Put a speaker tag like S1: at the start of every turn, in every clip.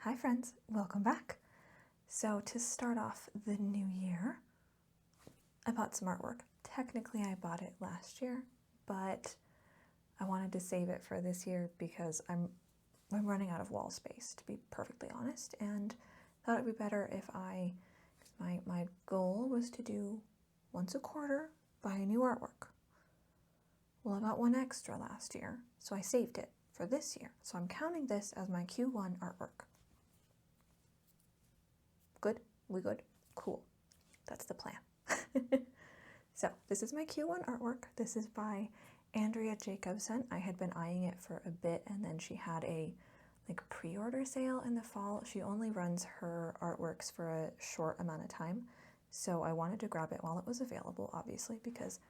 S1: Hi friends, welcome back. So to start off the new year, I bought some artwork. Technically I bought it last year, but I wanted to save it for this year because I'm running out of wall space, to be perfectly honest, and thought it'd be better if my goal was to do once a quarter, buy a new artwork. Well, I got one extra last year, so I saved it for this year. So I'm counting this as my Q1 artwork. Good? We good? Cool. That's the plan. So this is my Q1 artwork. This is by Andrea Jacobson. I had been eyeing it for a bit, and then she had a pre-order sale in the fall. She only runs her artworks for a short amount of time, so I wanted to grab it while it was available, obviously, because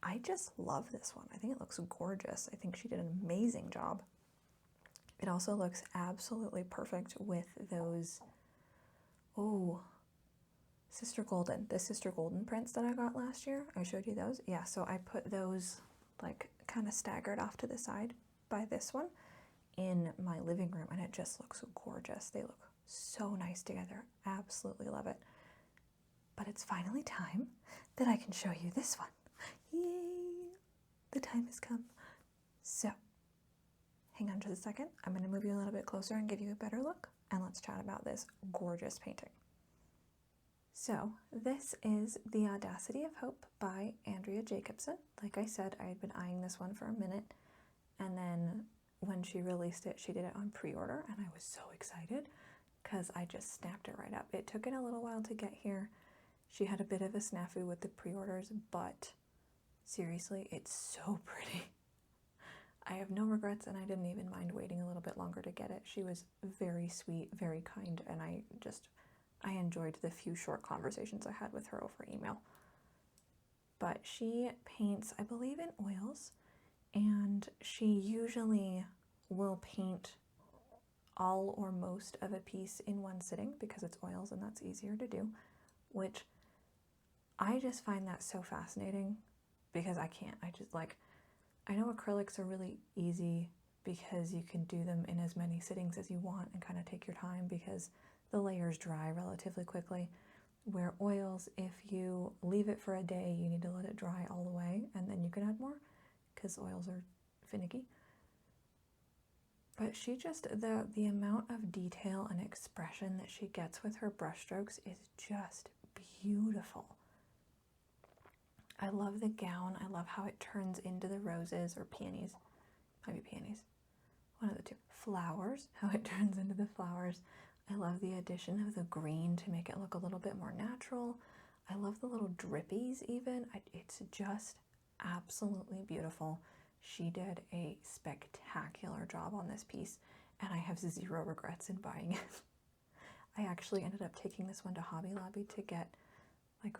S1: I just love this one. I think it looks gorgeous. I think she did an amazing job. It also looks absolutely perfect with those, Sister Golden, the Sister Golden prints that I got last year. I showed you those. Yeah, so I put those kind of staggered off to the side by this one in my living room, and it just looks gorgeous. They look so nice together. Absolutely love it. But it's finally time that I can show you this one. Yay! The time has come. So, hang on just a second. I'm going to move you a little bit closer and give you a better look, and let's chat about this gorgeous painting. So, this is The Audacity of Hope by Andrea Jacobson. Like I said, I had been eyeing this one for a minute, and then when she released it, she did it on pre-order, and I was so excited because I just snapped it right up. It took it a little while to get here. She had a bit of a snafu with the pre-orders, but seriously, it's so pretty. I have no regrets, and I didn't even mind waiting a little bit longer to get it. She was very sweet, very kind, and I enjoyed the few short conversations I had with her over email. But she paints, I believe, in oils, and she usually will paint all or most of a piece in one sitting because it's oils and that's easier to do, which I just find that so fascinating because I can't. I know acrylics are really easy because you can do them in as many sittings as you want and kind of take your time because the layers dry relatively quickly, where oils, if you leave it for a day, you need to let it dry all the way, and then you can add more, because oils are finicky. But she just, the amount of detail and expression that she gets with her brushstrokes is just beautiful. I love the gown. I love how it turns into the roses or peonies. Might be peonies. One of the two. Flowers, how it turns into the flowers. I love the addition of the green to make it look a little bit more natural. I love the little drippies even. It's just absolutely beautiful. She did a spectacular job on this piece, and I have zero regrets in buying it. I actually ended up taking this one to Hobby Lobby to get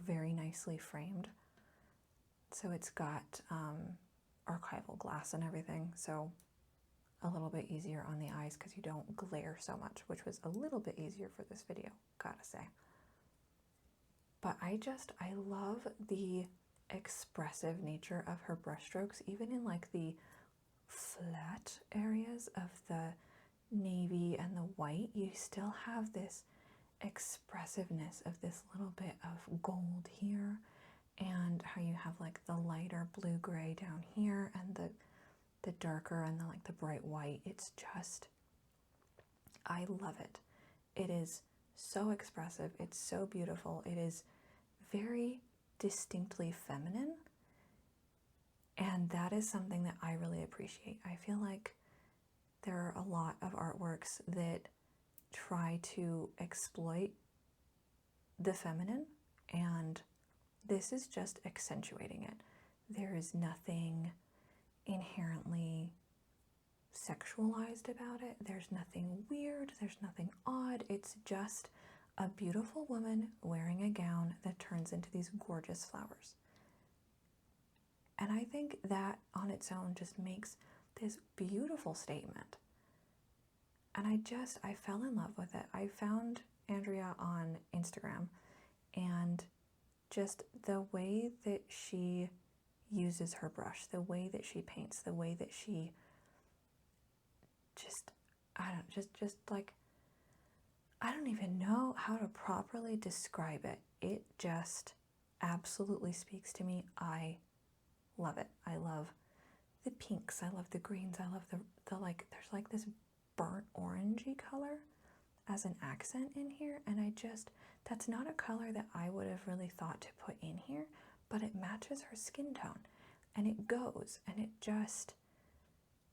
S1: very nicely framed. So it's got archival glass and everything, so a little bit easier on the eyes because you don't glare so much, which was a little bit easier for this video, gotta say. But I love the expressive nature of her brushstrokes, even in the flat areas of the navy and the white, you still have this expressiveness of this little bit of gold here, and how you have the lighter blue-gray down here, and the darker and the bright white. It's just, I love it. It is so expressive. It's so beautiful. It is very distinctly feminine, and that is something that I really appreciate. I feel like there are a lot of artworks that try to exploit the feminine, and this is just accentuating it. There is nothing inherently sexualized about it. There's nothing weird. There's nothing odd. It's just a beautiful woman wearing a gown that turns into these gorgeous flowers. And I think that on its own just makes this beautiful statement. And I fell in love with it. I found Andrea on Instagram, and just the way that she uses her brush, the way that she paints, the way that she just I don't even know how to properly describe it. It just absolutely speaks to me. I love it. I love the pinks. I love the greens. I love the like, there's like this burnt orangey color as an accent in here. And that's not a color that I would have really thought to put in here, but it matches her skin tone and it goes and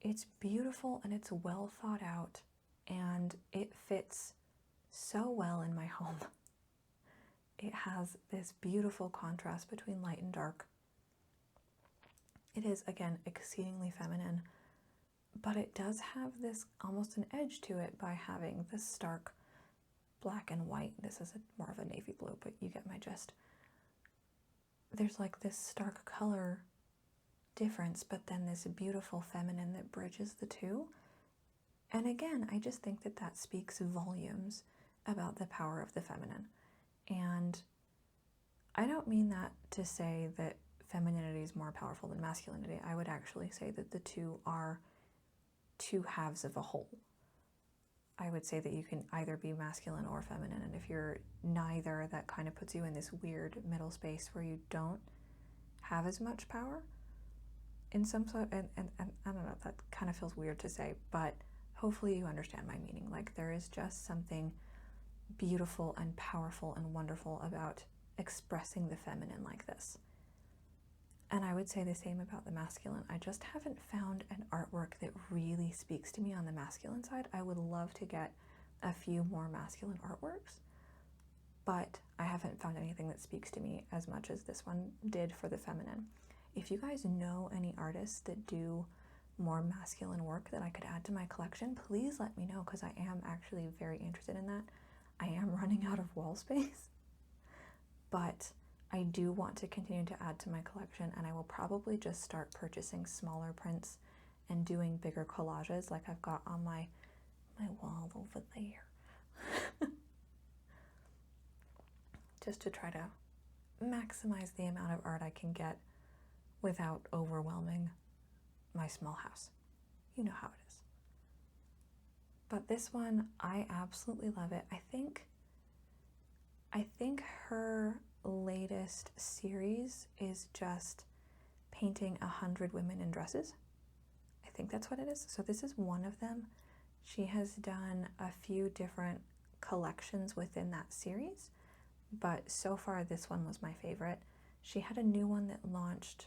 S1: it's beautiful and it's well thought out and it fits so well in my home. It has this beautiful contrast between light and dark. It is, again, exceedingly feminine, but it does have this almost an edge to it by having this stark black and white. This is more of a navy blue, but you get my gist. There's like this stark color difference, but then this beautiful feminine that bridges the two. And again, I just think that that speaks volumes about the power of the feminine. And I don't mean that to say that femininity is more powerful than masculinity. I would actually say that the two are two halves of a whole. I would say that you can either be masculine or feminine, and if you're neither, that kind of puts you in this weird middle space where you don't have as much power in some sort. And I don't know, that kind of feels weird to say, but hopefully you understand my meaning. Like, there is just something beautiful and powerful and wonderful about expressing the feminine like this. And I would say the same about the masculine. I just haven't found an artwork that really speaks to me on the masculine side. I would love to get a few more masculine artworks, but I haven't found anything that speaks to me as much as this one did for the feminine. If you guys know any artists that do more masculine work that I could add to my collection, please let me know, because I am actually very interested in that. I am running out of wall space, but I do want to continue to add to my collection, and I will probably just start purchasing smaller prints and doing bigger collages like I've got on my wall over there. Just to try to maximize the amount of art I can get without overwhelming my small house. You know how it is. But this one, I absolutely love it. I think her latest series is just painting 100 women in dresses. I think that's what it is. So this is one of them. She has done a few different collections within that series, but so far this one was my favorite. She had a new one that launched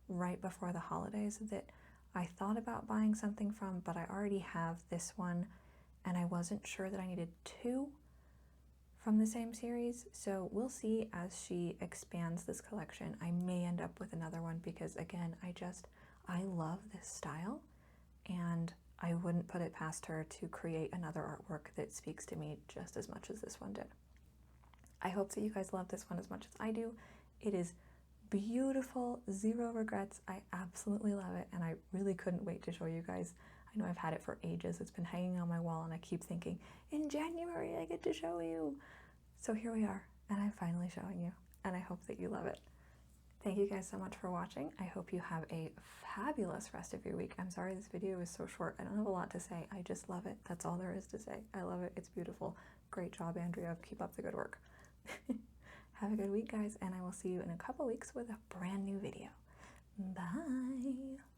S1: right before the holidays that I thought about buying something from, but I already have this one and I wasn't sure that I needed two from the same series. So we'll see as she expands this collection. I may end up with another one because, again, I love this style and I wouldn't put it past her to create another artwork that speaks to me just as much as this one did. I hope that you guys love this one as much as I do. It is beautiful, zero regrets. I absolutely love it, and I really couldn't wait to show you guys. I know I've had it for ages. It's been hanging on my wall, and I keep thinking, in January I get to show you. So here we are, and I'm finally showing you, and I hope that you love it. Thank you guys so much for watching. I hope you have a fabulous rest of your week. I'm sorry this video is so short. I don't have a lot to say. I just love it. That's all there is to say. I love it. It's beautiful. Great job, Andrea. Keep up the good work. Have a good week, guys, and I will see you in a couple weeks with a brand new video. Bye!